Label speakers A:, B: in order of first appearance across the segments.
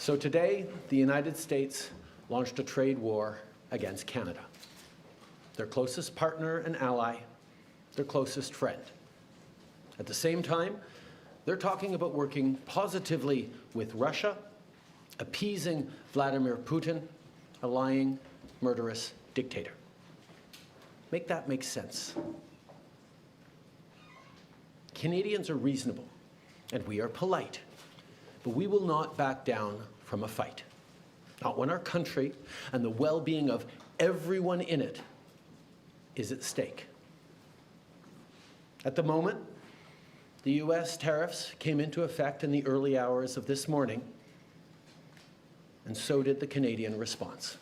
A: So today, the United States launched a trade war against Canada, their closest partner and ally, their closest friend. At the same time, they're talking about working positively with Russia, appeasing Vladimir Putin, a lying, murderous dictator. Make that make sense. Canadians are reasonable, and we are polite, but we will not back down from a fight. Not when our country and the well-being of everyone in it is at stake. At the moment, the US tariffs came into effect in the early hours of this morning, and so did the Canadian response.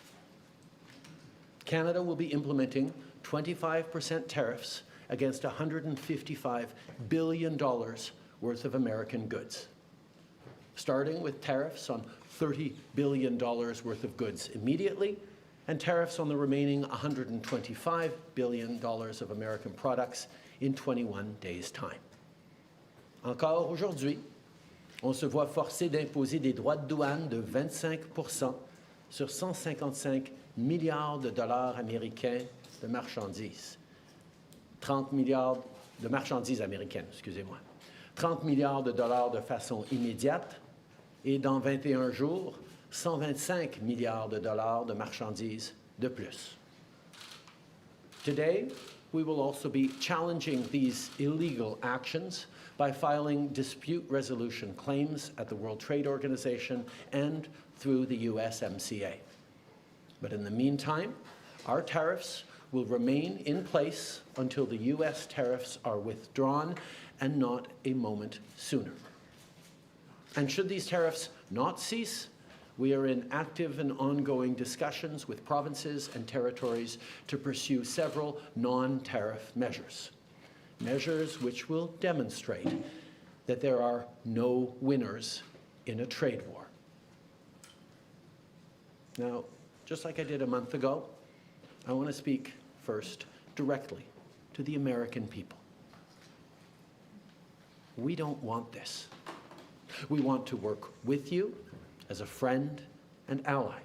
A: Canada will be implementing 25% tariffs against $155 billion worth of American goods, starting with tariffs on $30 billion worth of goods immediately, and tariffs on the remaining $125 billion of American products in 21 days' time. Encore aujourd'hui, on se voit forcé d'imposer des droits de douane de 25% sur 155 milliards de dollars américains de marchandises. 30 milliards de marchandises américaines, excusez-moi. 30 milliards de dollars de façon immédiate et dans 21 jours, 125 milliards de dollars de marchandises de plus. Today, we will also be challenging these illegal actions by filing dispute resolution claims at the World Trade Organization and through the USMCA. But in the meantime, our tariffs will remain in place until the US tariffs are withdrawn, and not a moment sooner. And should these tariffs not cease, we are in active and ongoing discussions with provinces and territories to pursue several non-tariff measures. Measures which will demonstrate that there are no winners in a trade war. Now, just like I did a month ago, I want to speak first directly to the American people. We don't want this. We want to work with you as a friend and ally.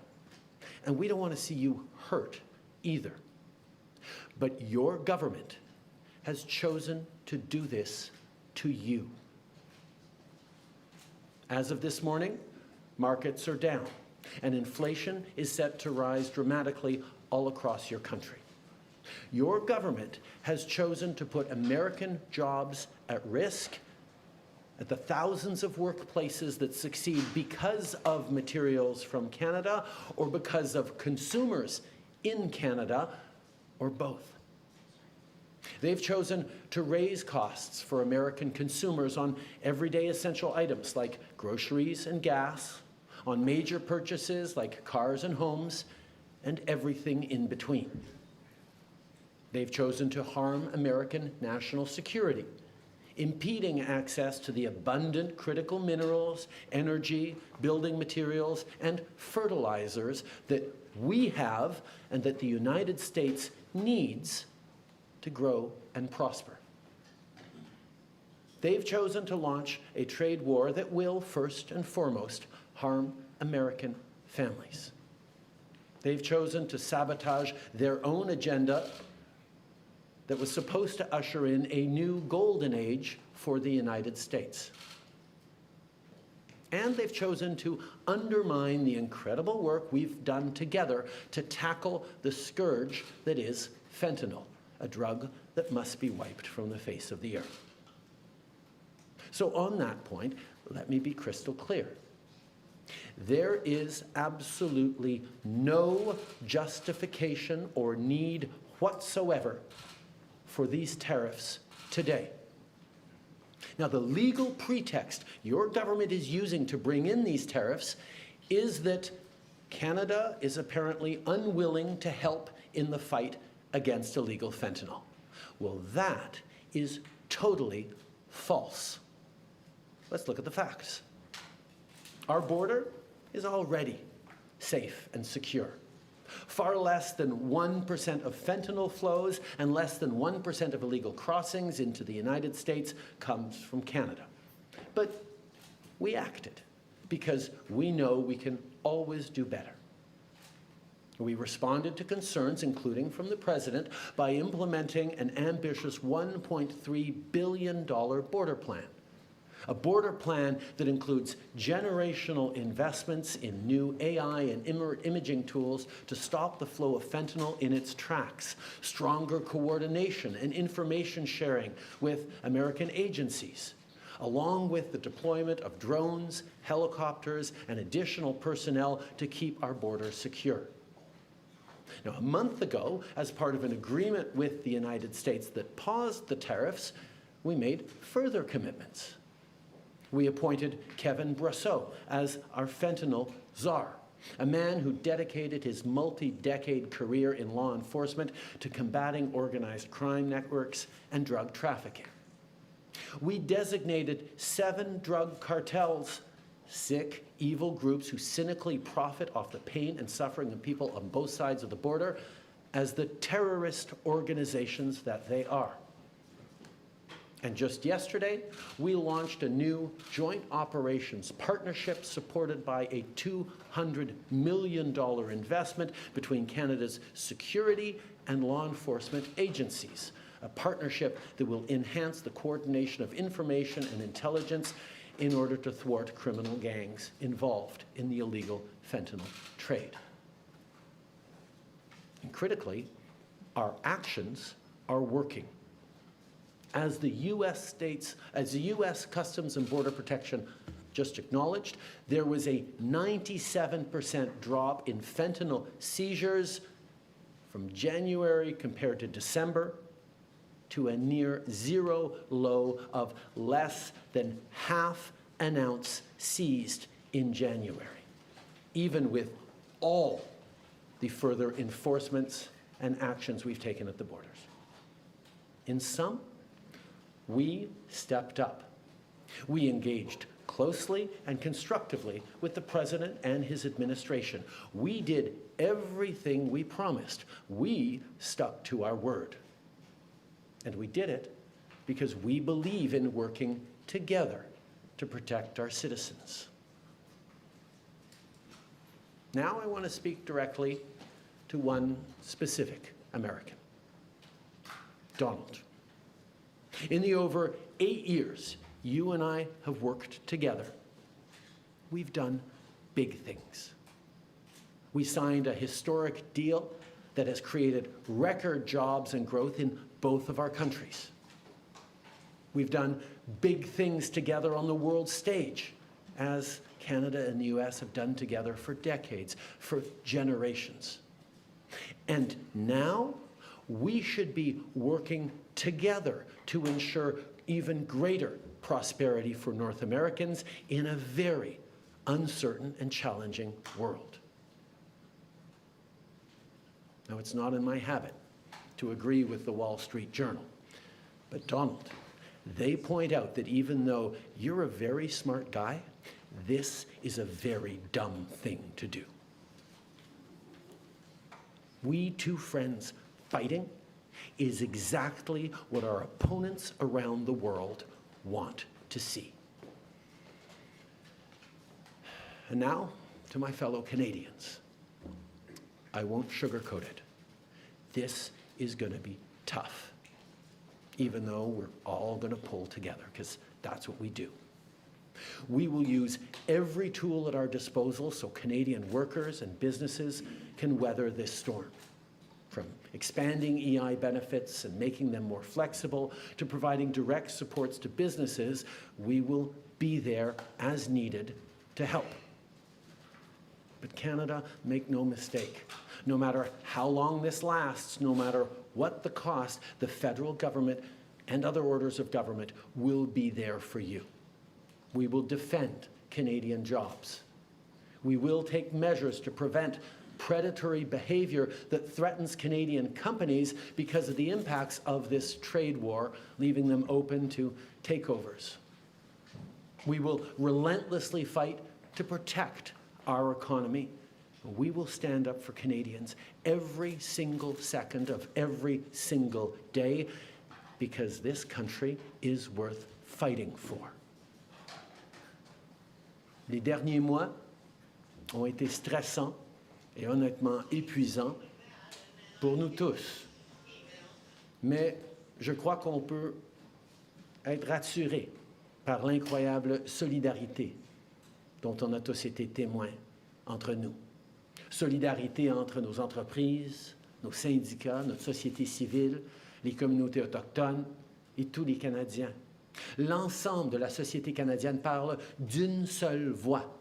A: And we don't want to see you hurt either. But your government has chosen to do this to you. As of this morning, markets are down, and inflation is set to rise dramatically all across your country. Your government has chosen to put American jobs at risk, at the thousands of workplaces that succeed because of materials from Canada or because of consumers in Canada, or both. They've chosen to raise costs for American consumers on everyday essential items like groceries and gas, on major purchases like cars and homes, and everything in between. They've chosen to harm American national security, impeding access to the abundant critical minerals, energy, building materials, and fertilizers that we have and that the United States needs to grow and prosper. They've chosen to launch a trade war that will, first and foremost, harm American families. They've chosen to sabotage their own agenda that was supposed to usher in a new golden age for the United States. And they've chosen to undermine the incredible work we've done together to tackle the scourge that is fentanyl, a drug that must be wiped from the face of the earth. So on that point, let me be crystal clear. There is absolutely no justification or need whatsoever for these tariffs today. Now, the legal pretext your government is using to bring in these tariffs is that Canada is apparently unwilling to help in the fight against illegal fentanyl. Well, that is totally false. Let's look at the facts. Our border is already safe and secure. Far less than 1% of fentanyl flows and less than 1% of illegal crossings into the United States comes from Canada. But we acted because we know we can always do better. We responded to concerns, including from the President, by implementing an ambitious $1.3 billion border plan. A border plan that includes generational investments in new AI and imaging tools to stop the flow of fentanyl in its tracks, stronger coordination and information sharing with American agencies, along with the deployment of drones, helicopters, and additional personnel to keep our border secure. Now, a month ago, as part of an agreement with the United States that paused the tariffs, we made further commitments. We appointed Kevin Brasseau as our fentanyl czar, a man who dedicated his multi-decade career in law enforcement to combating organized crime networks and drug trafficking. We designated 7 drug cartels, sick, evil groups who cynically profit off the pain and suffering of people on both sides of the border, as the terrorist organizations that they are. And just yesterday, we launched a new joint operations partnership supported by a $200 million investment between Canada's security and law enforcement agencies, a partnership that will enhance the coordination of information and intelligence in order to thwart criminal gangs involved in the illegal fentanyl trade. And critically, our actions are working. As the U.S. Customs and Border Protection just acknowledged, there was a 97% drop in fentanyl seizures from January compared to December, to a near zero low of less than half an ounce seized in January, even with all the further enforcements and actions we've taken at the borders. In sum, we stepped up. We engaged closely and constructively with the President and his administration. We did everything we promised. We stuck to our word. And we did it because we believe in working together to protect our citizens. Now I want to speak directly to one specific American, Donald. In the over 8 years you and I have worked together, we've done big things. We signed a historic deal that has created record jobs and growth in both of our countries. We've done big things together on the world stage, as Canada and the US have done together for decades, for generations. And now we should be working together to ensure even greater prosperity for North Americans in a very uncertain and challenging world. Now, it's not in my habit to agree with the Wall Street Journal, but Donald, they point out that even though you're a very smart guy, this is a very dumb thing to do. We two friends fighting is exactly what our opponents around the world want to see. And now, to my fellow Canadians, I won't sugarcoat it. This is going to be tough, even though we're all going to pull together, because that's what we do. We will use every tool at our disposal so Canadian workers and businesses can weather this storm. From expanding EI benefits and making them more flexible to providing direct supports to businesses, we will be there as needed to help. But Canada, make no mistake, no matter how long this lasts, no matter what the cost, the federal government and other orders of government will be there for you. We will defend Canadian jobs. We will take measures to prevent predatory behavior that threatens Canadian companies because of the impacts of this trade war, leaving them open to takeovers. We will relentlessly fight to protect our economy. We will stand up for Canadians every single second of every single day, because this country is worth fighting for. Les derniers mois ont été stressants et honnêtement épuisants pour nous tous. Mais je crois qu'on peut être rassuré par l'incroyable solidarité dont on a tous été témoins entre nous. Solidarité entre nos entreprises, nos syndicats, notre société civile, les communautés autochtones et tous les Canadiens. L'ensemble de la société canadienne parle d'une seule voix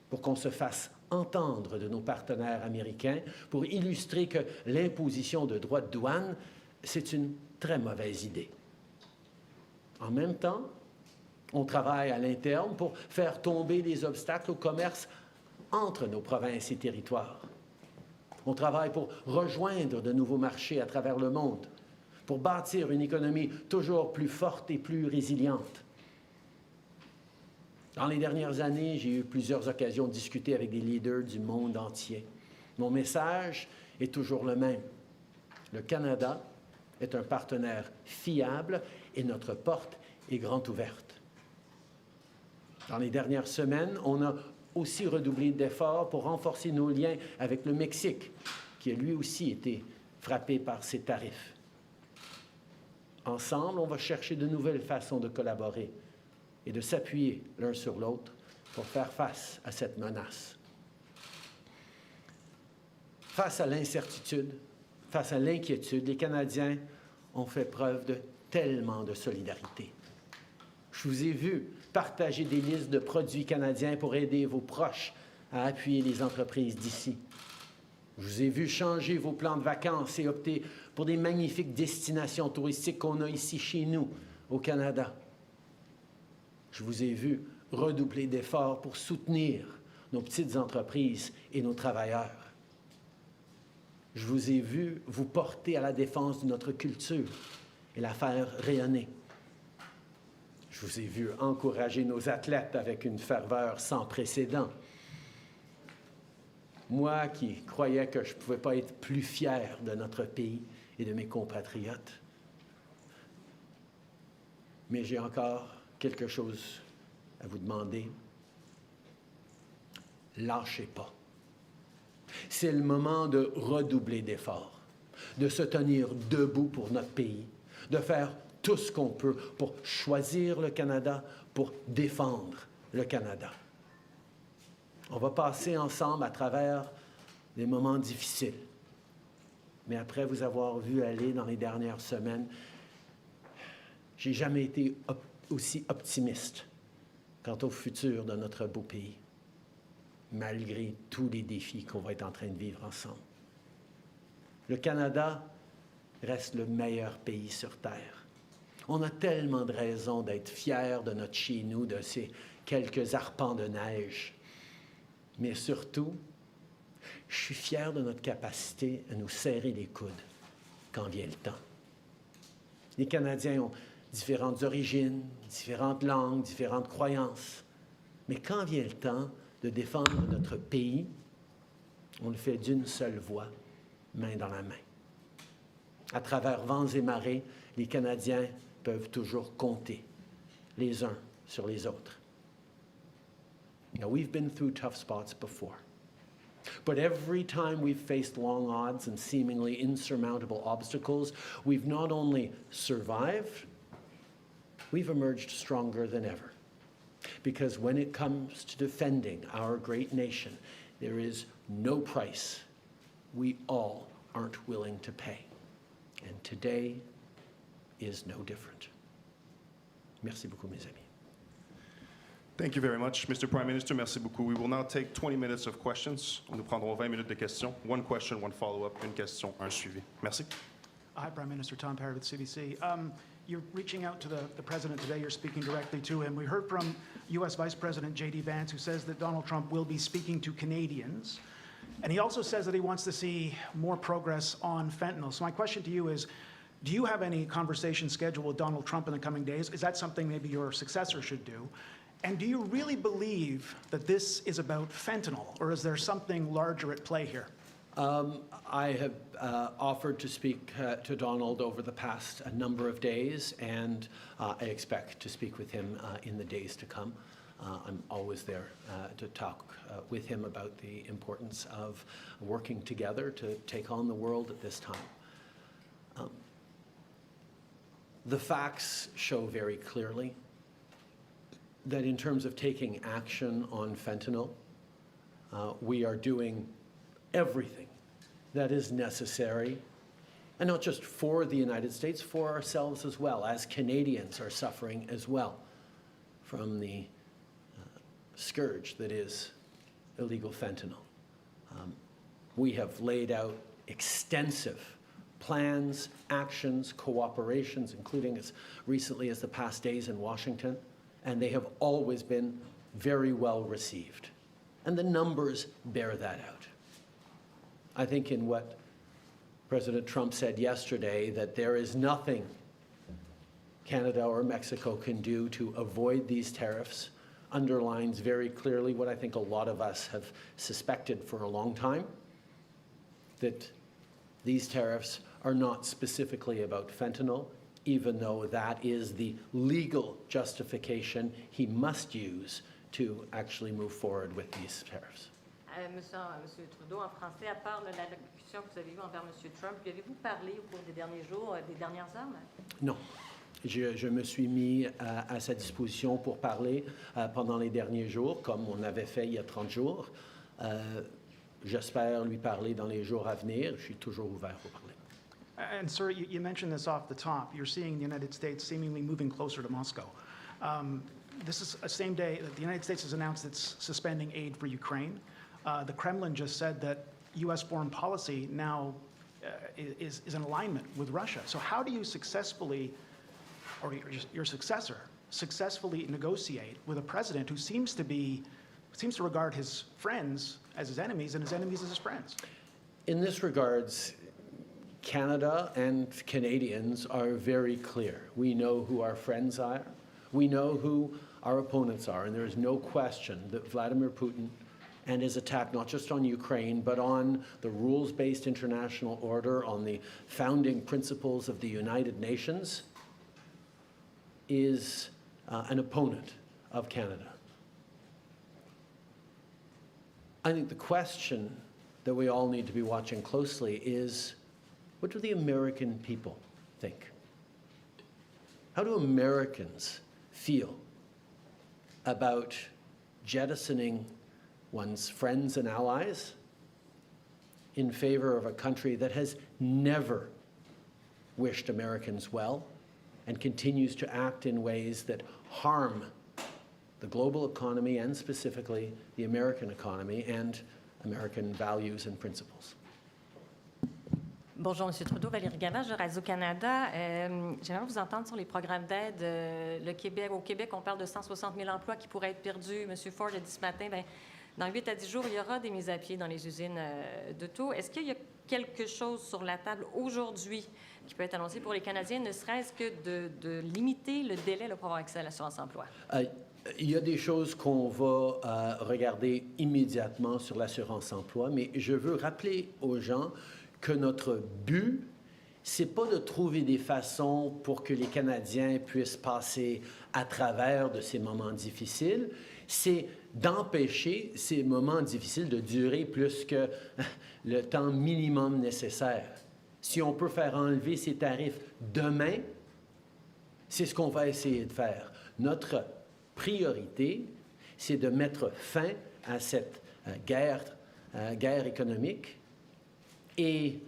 A: pour qu'on se fasse entendre de nos partenaires américains pour illustrer que l'imposition de droits de douane, c'est une très mauvaise idée. En même temps, on travaille à l'interne pour faire tomber les obstacles au commerce entre nos provinces et territoires. On travaille pour rejoindre de nouveaux marchés à travers le monde, pour bâtir une économie toujours plus forte et plus résiliente. Dans les dernières années, j'ai eu plusieurs occasions de discuter avec des leaders du monde entier. Mon message est toujours le même. Le Canada est un partenaire fiable et notre porte est grande ouverte. Dans les dernières semaines, on a aussi redoublé d'efforts pour renforcer nos liens avec le Mexique, qui a lui aussi été frappé par ces tarifs. Ensemble, on va chercher de nouvelles façons de collaborer et de s'appuyer l'un sur l'autre pour faire face à cette menace. Face à l'incertitude, face à l'inquiétude, les Canadiens ont fait preuve de tellement de solidarité. Je vous ai vu partager des listes de produits canadiens pour aider vos proches à appuyer les entreprises d'ici. Je vous ai vu changer vos plans de vacances et opter pour des magnifiques destinations touristiques qu'on a ici chez nous, au Canada. Je vous ai vu redoubler d'efforts pour soutenir nos petites entreprises et nos travailleurs. Je vous ai vu vous porter à la défense de notre culture et la faire rayonner. Je vous ai vu encourager nos athlètes avec une ferveur sans précédent. Moi qui croyais que je ne pouvais pas être plus fier de notre pays et de mes compatriotes. Mais j'ai encore quelque chose à vous demander. Lâchez pas. C'est le moment de redoubler d'efforts, de se tenir debout pour notre pays, de faire tout ce qu'on peut pour choisir le Canada, pour défendre le Canada. On va passer ensemble à travers des moments difficiles. Mais après vous avoir vu aller dans les dernières semaines, j'ai jamais été aussi optimiste quant au futur de notre beau pays, malgré tous les défis qu'on va être en train de vivre ensemble. Le Canada reste le meilleur pays sur Terre. On a tellement de raisons d'être fiers de notre chez-nous, de ces quelques arpents de neige. Mais surtout, je suis fier de notre capacité à nous serrer les coudes quand vient le temps. Les Canadiens ont différentes origines, différentes langues, différentes croyances. Mais quand vient le temps de défendre notre pays, on le fait d'une seule voix, main dans la main. À travers vents et marées, les Canadiens peuvent toujours compter les uns sur les autres. Now, we've been through tough spots before. But every time we've faced long odds and seemingly insurmountable obstacles, we've not only survived, we've emerged stronger than ever. Because when it comes to defending our great nation, there is no price we all aren't willing to pay. And today is no different. Merci beaucoup, mes amis.
B: Thank you very much, Mr. Prime Minister. Merci beaucoup. We will now take 20 minutes of questions. Nous prendrons 20 minutes de questions. One question, one follow-up, une question, un suivi. Merci.
C: Hi, Prime Minister. Tom Parrott with CBC. You're reaching out to the President today. You're speaking directly to him. We heard from U.S. Vice President J.D. Vance, who says that Donald Trump will be speaking to Canadians. And he also says that he wants to see more progress on fentanyl. So my question to you is, do you have any conversation scheduled with Donald Trump in the coming days? Is that something maybe your successor should do? And do you really believe that this is about fentanyl, or is there something larger at play here?
A: I have offered to speak to Donald over the past number of days, and I expect to speak with him in the days to come. I'm always there to talk with him about the importance of working together to take on the world at this time. The facts show very clearly that in terms of taking action on fentanyl, we are doing everything that is necessary, and not just for the United States, for ourselves as well, as Canadians are suffering as well from the scourge that is illegal fentanyl. We have laid out extensive plans, actions, cooperations, including as recently as the past days in Washington, and they have always been very well received. And the numbers bear that out. I think in what President Trump said yesterday, that there is nothing Canada or Mexico can do to avoid these tariffs, underlines very clearly what I think a lot of us have suspected for a long time, that these tariffs are not specifically about fentanyl, even though that is the legal justification he must use to actually move forward with these tariffs.
D: Monsieur Trudeau, en français, à part l'allocution que vous avez eue envers Monsieur Trump, lui avez-vous parlé au cours des derniers jours, des dernières heures?
A: Non. Je me suis mis à sa disposition pour parler pendant les derniers jours, comme on avait fait il y a 30 jours. J'espère lui parler dans les jours à venir. Je suis toujours ouvert pour parler.
C: And sir, you mentioned this off the top. You're seeing the United States seemingly moving closer to Moscow. This is the same day that the United States has announced it's suspending aid for Ukraine. The Kremlin just said that U.S. foreign policy now is in alignment with Russia. So how do you successfully, or your successor, successfully negotiate with a president who seems to regard his friends as his enemies and his enemies as his friends?
A: In this regards, Canada and Canadians are very clear. We know who our friends are. We know who our opponents are. And there is no question that Vladimir Putin and his attack not just on Ukraine, but on the rules-based international order, on the founding principles of the United Nations, is an opponent of Canada. I think the question that we all need to be watching closely is, what do the American people think? How do Americans feel about jettisoning one's friends and allies in favor of a country that has never wished Americans well and continues to act in ways that harm the global economy and specifically the American economy and American values and principles?
D: Bonjour, M. Trudeau. Valérie Gavage de Radio-Canada. J'aimerais vous entendre sur les programmes d'aide. Au Québec, on parle de 160 000 emplois qui pourraient être perdus. M. Ford a dit ce matin, dans 8 à 10 jours, il y aura des mises à pied dans les usines d'auto. Est-ce qu'il y a quelque chose sur la table aujourd'hui qui peut être annoncé pour les Canadiens, ne serait-ce que de limiter le délai pour avoir accès à l'assurance-emploi?
A: Il y a des choses qu'on va regarder immédiatement sur l'assurance-emploi, mais je veux rappeler aux gens que notre but, c'est pas de trouver des façons pour que les Canadiens puissent passer à travers de ces moments difficiles, c'est d'empêcher ces moments difficiles de durer plus que le temps minimum nécessaire. Si on peut faire enlever ces tarifs demain, c'est ce qu'on va essayer de faire. Notre priorité, c'est de mettre fin à cette guerre économique. Et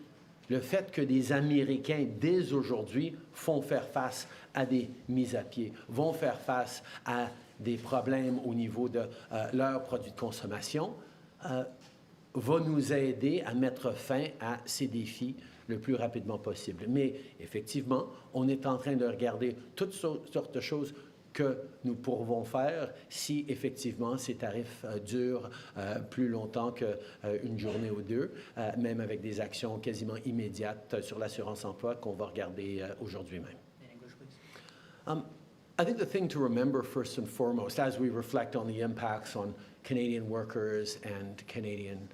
A: le fait que des Américains, dès aujourd'hui, font faire face à des mises à pied, vont faire face à des problèmes au niveau de leurs produits de consommation, va nous aider à mettre fin à ces défis le plus rapidement possible. Mais effectivement, on est en train de regarder toutes sortes de choses que nous pourrons faire si effectivement ces tarifs durent plus longtemps qu'une journée ou deux, même avec des actions quasiment immédiates sur l'assurance-emploi qu'on va regarder aujourd'hui même. I think the thing to remember first and foremost as we reflect on the impacts on Canadian workers and Canadian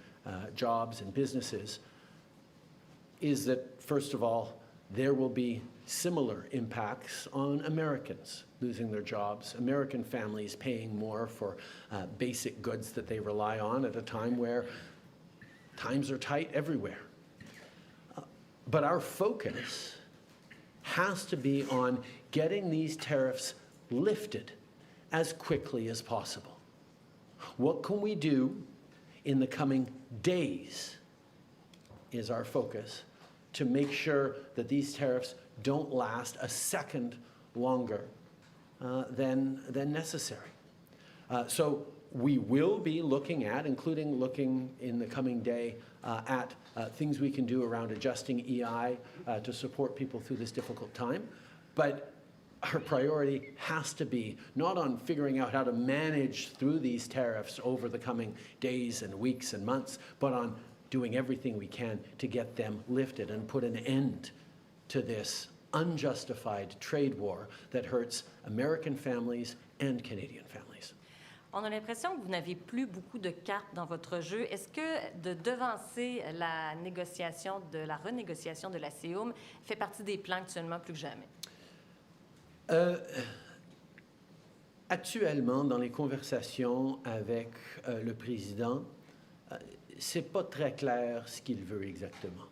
A: jobs and businesses is that, first of all, there will be similar impacts on Americans losing their jobs, American families paying more for basic goods that they rely on at a time where times are tight everywhere. But our focus has to be on getting these tariffs lifted as quickly as possible. What can we do in the coming days is our focus to make sure that these tariffs don't last a second longer than necessary. So we will be looking at, including looking in the coming day at things we can do around adjusting EI to support people through this difficult time. But our priority has to be not on figuring out how to manage through these tariffs over the coming days and weeks and months, but on doing everything we can to get them lifted and put an end to this unjustified trade war that hurts American families and Canadian families.
D: On a l'impression que vous n'avez plus beaucoup de cartes dans votre jeu. Est-ce que de devancer la renégociation de la CEUM fait partie des plans actuellement plus que jamais?
A: Actuellement, dans les conversations avec le président, c'est pas très clair ce qu'il veut exactement.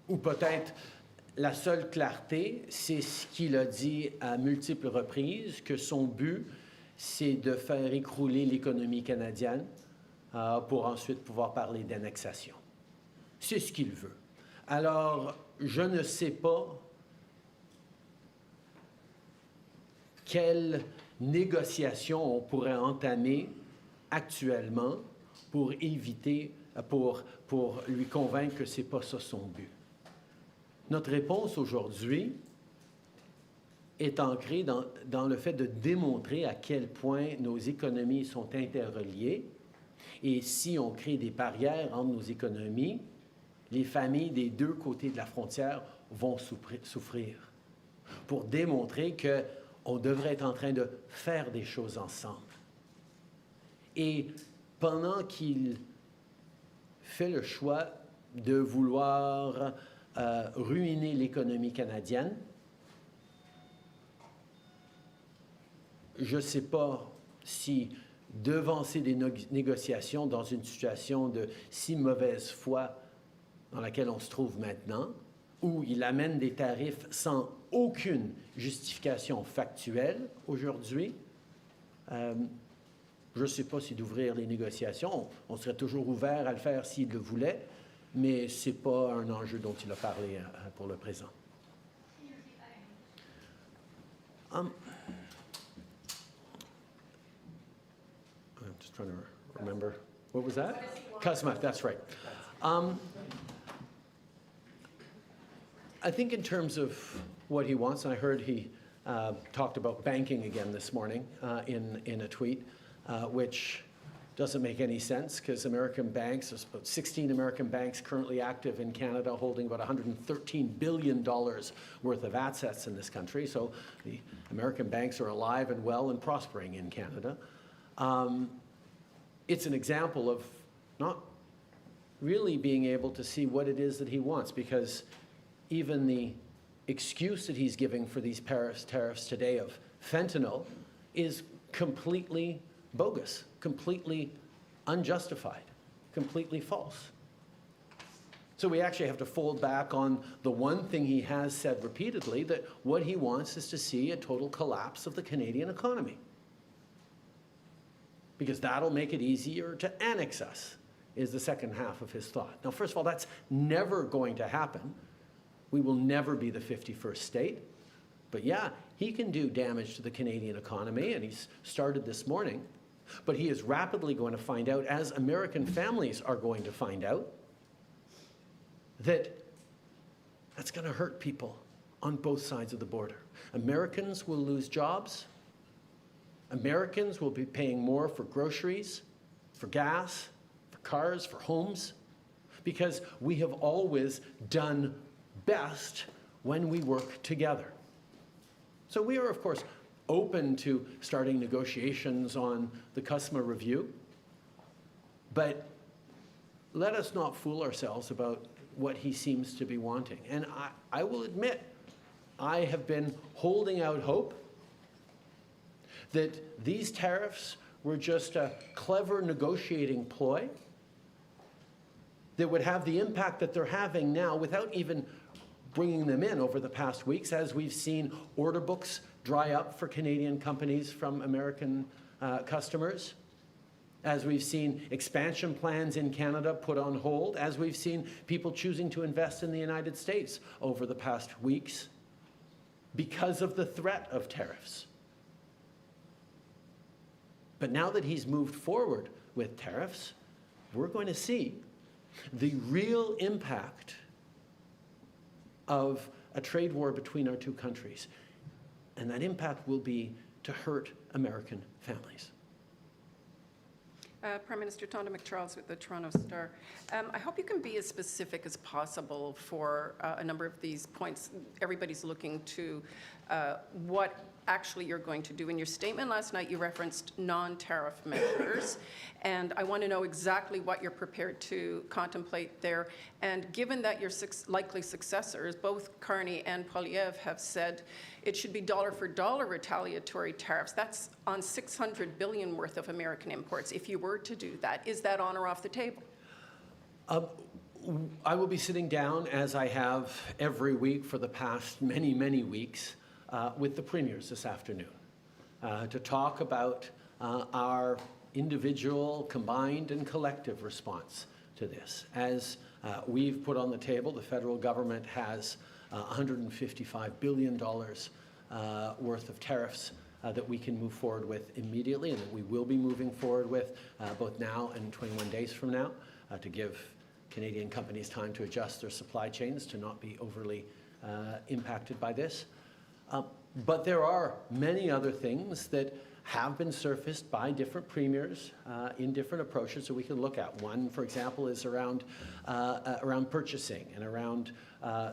A: Ou peut-être la seule clarté, c'est ce qu'il a dit à multiples reprises, que son but, c'est de faire écrouler l'économie canadienne pour ensuite pouvoir parler d'annexation. C'est ce qu'il veut. Alors, je ne sais pas quelle négociation on pourrait entamer actuellement pour éviter, pour lui convaincre que ce n'est pas ça son but. Notre réponse aujourd'hui est ancrée dans le fait de démontrer à quel point nos économies sont interreliées. Et si on crée des barrières entre nos économies, les familles des deux côtés de la frontière vont souffrir. Pour démontrer qu'on devrait être en train de faire des choses ensemble. Et pendant qu'il fait le choix de vouloir ruiner l'économie canadienne, je ne sais pas si devancer des négociations dans une situation de si mauvaise foi dans laquelle on se trouve maintenant, où il amène des tarifs sans aucune justification factuelle aujourd'hui, je ne sais pas si d'ouvrir les négociations, on serait toujours ouvert à le faire s'il le voulait, mais ce n'est pas un enjeu dont il a parlé pour le présent. I'm just trying to remember. What was that? Cosmetic, that's right. I think in terms of what he wants, and I heard he talked about banking again this morning in a tweet, which doesn't make any sense because American banks, there's about 16 American banks currently active in Canada holding about $113 billion worth of assets in this country. So the American banks are alive and well and prospering in Canada. It's an example of not really being able to see what it is that he wants, because even the excuse that he's giving for these tariffs today of fentanyl is completely bogus, completely unjustified, completely false. So we actually have to fold back on the one thing he has said repeatedly, that what he wants is to see a total collapse of the Canadian economy, because that'll make it easier to annex us, is the second half of his thought. Now, first of all, that's never going to happen. We will never be the 51st state. But yeah, he can do damage to the Canadian economy, and he's started this morning. But he is rapidly going to find out, as American families are going to find out, that that's going to hurt people on both sides of the border. Americans will lose jobs. Americans will be paying more for groceries, for gas, for cars, for homes, because we have always done best when we work together. So we are, of course, open to starting negotiations on the customer review, but let us not fool ourselves about what he seems to be wanting. And I will admit, I have been holding out hope that these tariffs were just a clever negotiating ploy that would have the impact that they're having now without even bringing them in over the past weeks, as we've seen order books dry up for Canadian companies from American customers, as we've seen expansion plans in Canada put on hold, as we've seen people choosing to invest in the United States over the past weeks because of the threat of tariffs. But now that he's moved forward with tariffs, we're going to see the real impact of a trade war between our two countries. And that impact will be to hurt American families.
E: Prime Minister Tonda McCharles with the Toronto Star. I hope you can be as specific as possible for a number of these points. Everybody's looking to what actually you're going to do. In your statement last night, you referenced non-tariff measures, and I want to know exactly what you're prepared to contemplate there. And given that your likely successors, both Carney and Poilievre, have said it should be dollar-for-dollar retaliatory tariffs, that's on $600 billion worth of American imports. If you were to do that, is that on or off the table?
A: I will be sitting down, as I have every week for the past many, many weeks, with the premiers this afternoon to talk about our individual, combined, and collective response to this. As we've put on the table, the federal government has $155 billion worth of tariffs that we can move forward with immediately, and that we will be moving forward with both now and 21 days from now to give Canadian companies time to adjust their supply chains to not be overly impacted by this. But there are many other things that have been surfaced by different premiers in different approaches that we can look at. One, for example, is around purchasing and around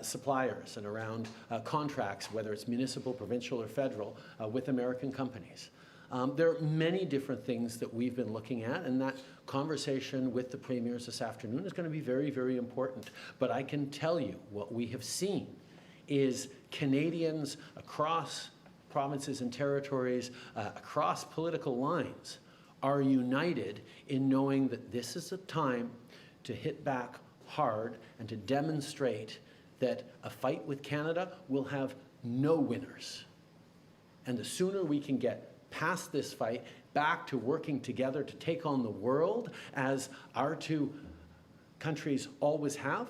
A: suppliers and around contracts, whether it's municipal, provincial, or federal, with American companies. There are many different things that we've been looking at, and that conversation with the premiers this afternoon is going to be very, very important. But I can tell you what we have seen is Canadians across provinces and territories, across political lines, are united in knowing that this is a time to hit back hard and to demonstrate that a fight with Canada will have no winners. And the sooner we can get past this fight, back to working together to take on the world, as our two countries always have,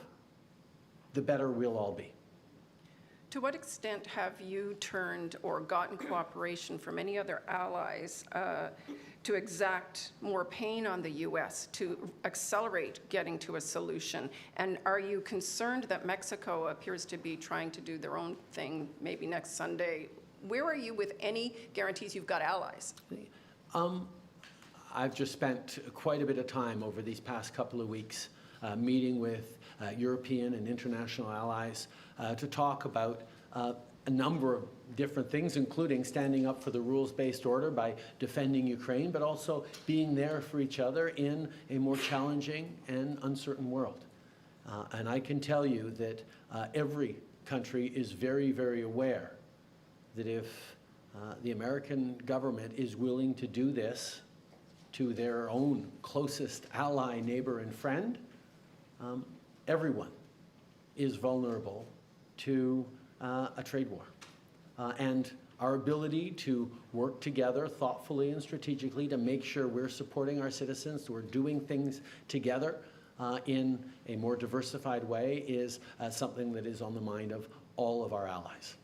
A: the better we'll all be.
E: To what extent have you turned or gotten cooperation from any other allies to exact more pain on the U.S. to accelerate getting to a solution? And are you concerned that Mexico appears to be trying to do their own thing maybe next Sunday? Where are you with any guarantees you've got allies?
A: I've just spent quite a bit of time over these past couple of weeks meeting with European and international allies to talk about a number of different things, including standing up for the rules-based order by defending Ukraine, but also being there for each other in a more challenging and uncertain world. And I can tell you that every country is very, very aware that if the American government is willing to do this to their own closest ally, neighbor, and friend, everyone is vulnerable to a trade war. And our ability to work together thoughtfully and strategically to make sure we're supporting our citizens, we're doing things together in a more diversified way is something that is on the mind of all of our allies.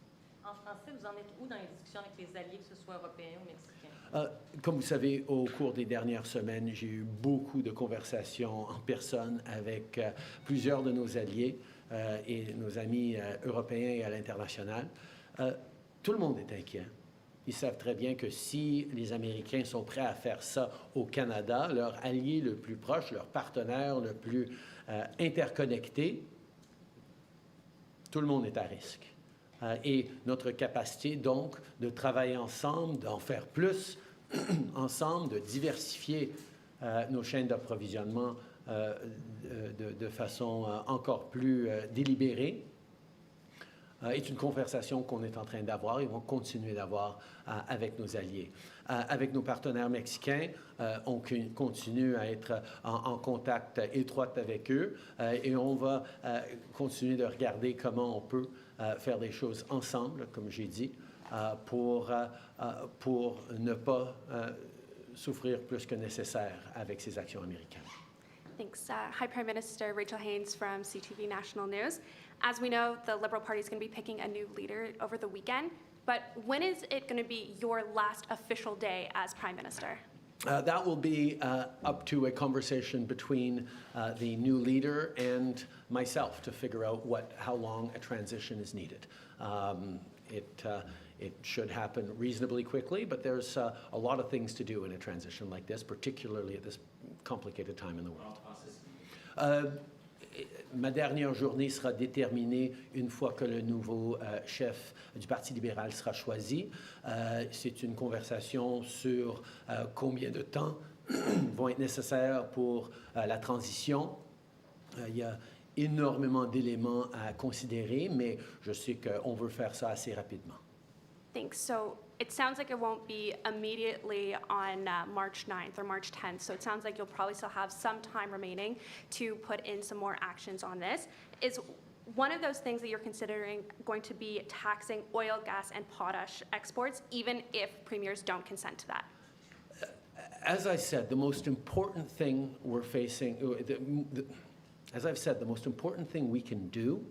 D: En français, vous en êtes où dans les discussions avec les alliés, que ce soit européens ou mexicains?
A: Comme vous savez, au cours des dernières semaines, j'ai eu beaucoup de conversations en personne avec plusieurs de nos alliés et nos amis européens et à l'international. Tout le monde est inquiet. Ils savent très bien que si les Américains sont prêts à faire ça au Canada, leur allié le plus proche, leur partenaire le plus interconnecté, tout le monde est à risque. Et notre capacité, donc, de travailler ensemble, d'en faire plus ensemble, de diversifier nos chaînes d'approvisionnement de façon encore plus délibérée est une conversation qu'on est en train d'avoir et vont continuer d'avoir avec nos alliés. Avec nos partenaires mexicains, on continue à être en contact étroit avec eux et on va continuer de regarder comment on peut faire des choses ensemble, comme j'ai dit, pour ne pas souffrir plus que nécessaire avec ces actions américaines.
F: Thanks. Hi, Prime Minister. Rachel Haynes from CTV National News. As we know, the Liberal Party is going to be picking a new leader over the weekend. But when is it going to be your last official day as Prime Minister?
A: That will be up to a conversation between the new leader and myself to figure out how long a transition is needed. It should happen reasonably quickly, but there's a lot of things to do in a transition like this, particularly at this complicated time in the world. Ma dernière journée sera déterminée une fois que le nouveau chef du Parti libéral sera choisi. C'est une conversation sur combien de temps vont être nécessaires pour la transition. Il y a énormément d'éléments à considérer, mais je sais qu'on veut faire ça assez rapidement.
F: Thanks. So it sounds like it won't be immediately on March 9th or March 10th. So it sounds like you'll probably still have some time remaining to put in some more actions on this. Is one of those things that you're considering going to be taxing oil, gas, and potash exports, even if premiers don't consent to that?
A: As I said, the most important thing we're facing, as I've said, the most important thing we can do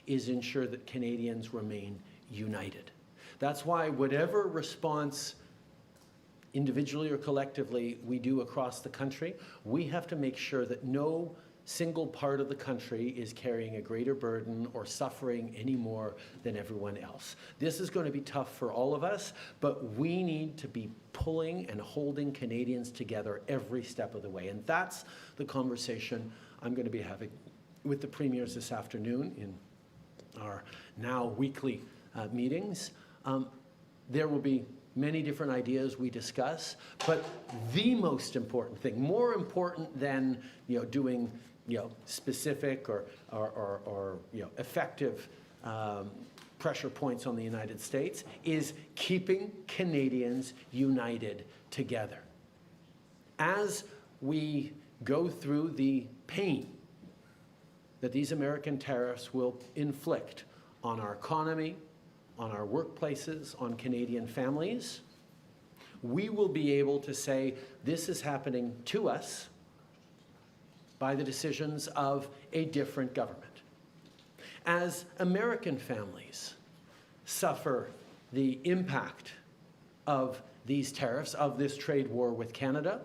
A: is ensure that Canadians remain united. That's why whatever response, individually or collectively, we do across the country, we have to make sure that no single part of the country is carrying a greater burden or suffering any more than everyone else. This is going to be tough for all of us, but we need to be pulling and holding Canadians together every step of the way. And that's the conversation I'm going to be having with the premiers this afternoon in our now weekly meetings. There will be many different ideas we discuss, but the most important thing, more important than doing specific or effective pressure points on the United States, is keeping Canadians united together. As we go through the pain that these American tariffs will inflict on our economy, on our workplaces, on Canadian families, we will be able to say this is happening to us by the decisions of a different government. As American families suffer the impact of these tariffs, of this trade war with Canada,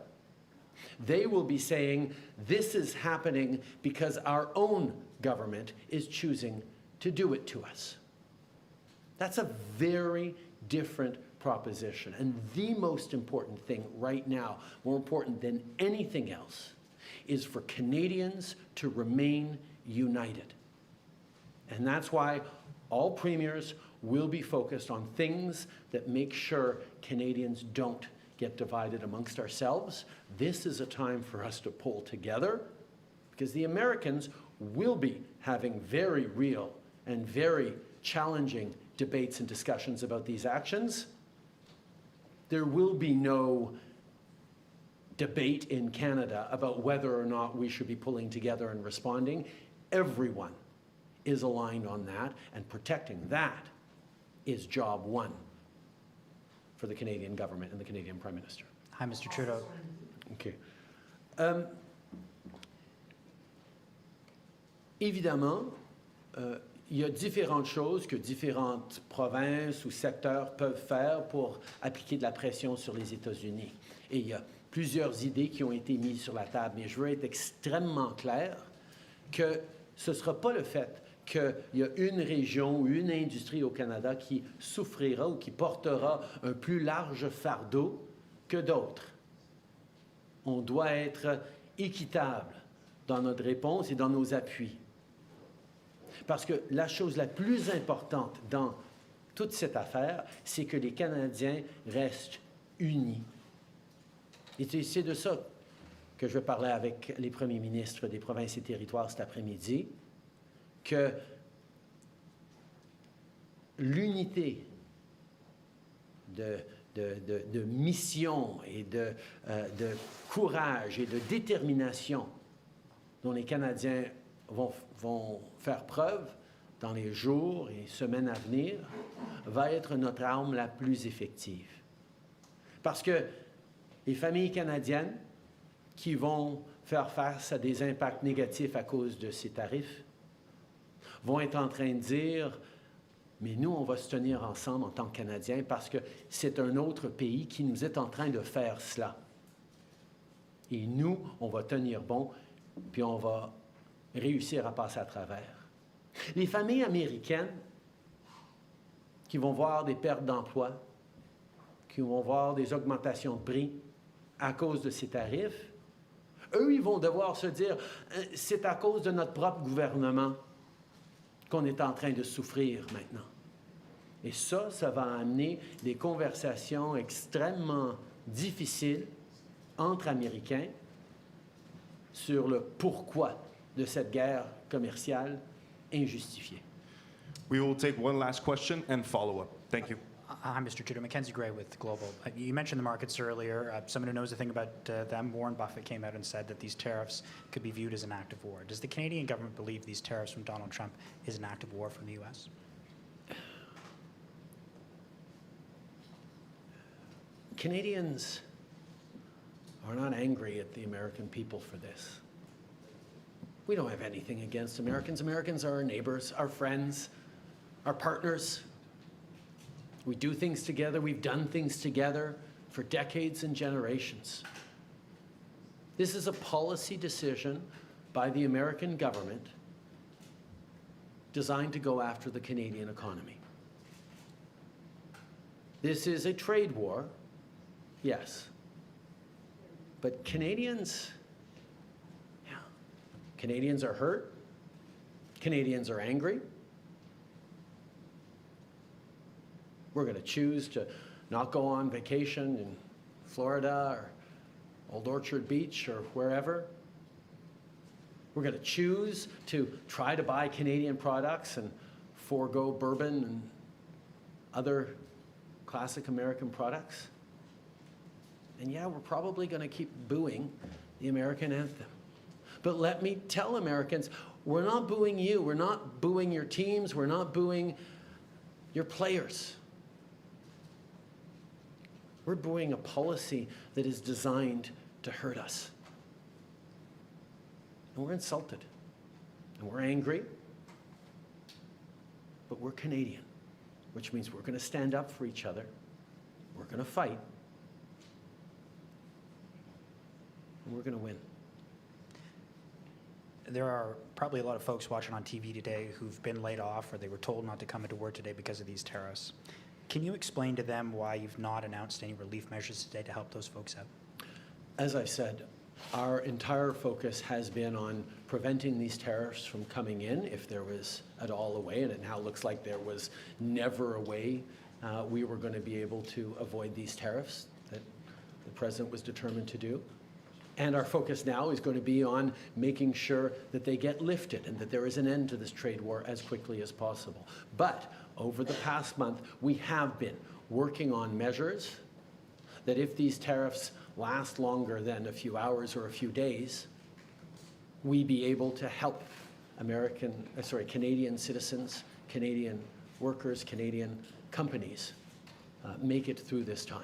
A: they will be saying this is happening because our own government is choosing to do it to us. That's a very different proposition. And the most important thing right now, more important than anything else, is for Canadians to remain united. And that's why all premiers will be focused on things that make sure Canadians don't get divided amongst ourselves. This is a time for us to pull together because the Americans will be having very real and very challenging debates and discussions about these actions. There will be no debate in Canada about whether or not we should be pulling together and responding. Everyone is aligned on that, and protecting that is job one for the Canadian government and the Canadian Prime Minister.
G: Hi, Mr. Trudeau.
A: OK. Évidemment, il y a différentes choses que différentes provinces ou secteurs peuvent faire pour appliquer de la pression sur les États-Unis. Et il y a plusieurs idées qui ont été mises sur la table, mais je veux être extrêmement clair que ce ne sera pas le fait qu'il y a une région ou une industrie au Canada qui souffrira ou qui portera un plus large fardeau que d'autres. On doit être équitable dans notre réponse et dans nos appuis. Parce que la chose la plus importante dans toute cette affaire, c'est que les Canadiens restent unis. Et c'est de ça que je vais parler avec les premiers ministres des provinces et territoires cet après-midi, que l'unité de mission et de courage et de détermination dont les Canadiens vont faire preuve dans les jours et semaines à venir va être notre arme la plus effective. Parce que les familles canadiennes qui vont faire face à des impacts négatifs à cause de ces tarifs vont être en train de dire « Mais nous, on va se tenir ensemble en tant que Canadiens parce que c'est un autre pays qui nous est en train de faire cela. Et nous, on va tenir bon, puis on va réussir à passer à travers. » Les familles américaines qui vont voir des pertes d'emploi, qui vont voir des augmentations de prix à cause de ces tarifs, eux, ils vont devoir se dire « C'est à cause de notre propre gouvernement qu'on est en train de souffrir maintenant. » Et ça va amener des conversations extrêmement difficiles entre Américains sur le pourquoi de cette guerre commerciale injustifiée.
B: We will take one last question and follow up. Thank you.
G: Hi, Mr. Trudeau. Mackenzie Gray with Global. You mentioned the markets earlier. Someone who knows a thing about them, Warren Buffett, came out and said that these tariffs could be viewed as an act of war. Does the Canadian government believe these tariffs from Donald Trump is an act of war from the U.S.?
A: Canadians are not angry at the American people for this. We don't have anything against Americans. Americans are our neighbors, our friends, our partners. We do things together. We've done things together for decades and generations. This is a policy decision by the American government designed to go after the Canadian economy. This is a trade war, yes. But Canadians are hurt. Canadians are angry. We're going to choose to not go on vacation in Florida or Old Orchard Beach or wherever. We're going to choose to try to buy Canadian products and forego bourbon and other classic American products. And yeah, we're probably going to keep booing the American anthem. But let me tell Americans, we're not booing you. We're not booing your teams. We're not booing your players. We're booing a policy that is designed to hurt us. And we're insulted. And we're angry. But we're Canadian, which means we're going to stand up for each other. We're going to fight. And we're going to win.
G: There are probably a lot of folks watching on TV today who've been laid off or they were told not to come into work today because of these tariffs. Can you explain to them why you've not announced any relief measures today to help those folks out?
A: As I said, our entire focus has been on preventing these tariffs from coming in, if there was at all a way, and it now looks like there was never a way we were going to be able to avoid these tariffs that the President was determined to do. And our focus now is going to be on making sure that they get lifted and that there is an end to this trade war as quickly as possible. But over the past month, we have been working on measures that if these tariffs last longer than a few hours or a few days, we be able to help Canadian citizens, Canadian workers, Canadian companies make it through this time.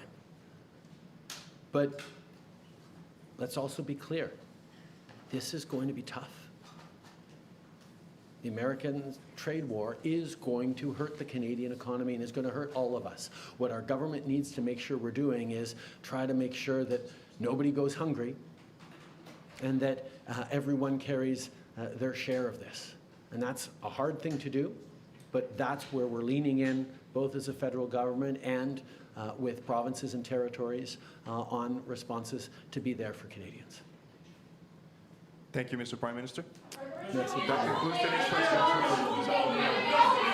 A: But let's also be clear, this is going to be tough. The American trade war is going to hurt the Canadian economy and is going to hurt all of us. What our government needs to make sure we're doing is try to make sure that nobody goes hungry and that everyone carries their share of this. And that's a hard thing to do, but that's where we're leaning in, both as a federal government and with provinces and territories on responses to be there for Canadians.
B: Thank you, Mr. Prime Minister.
A: Merci.
B: That concludes today's press conference.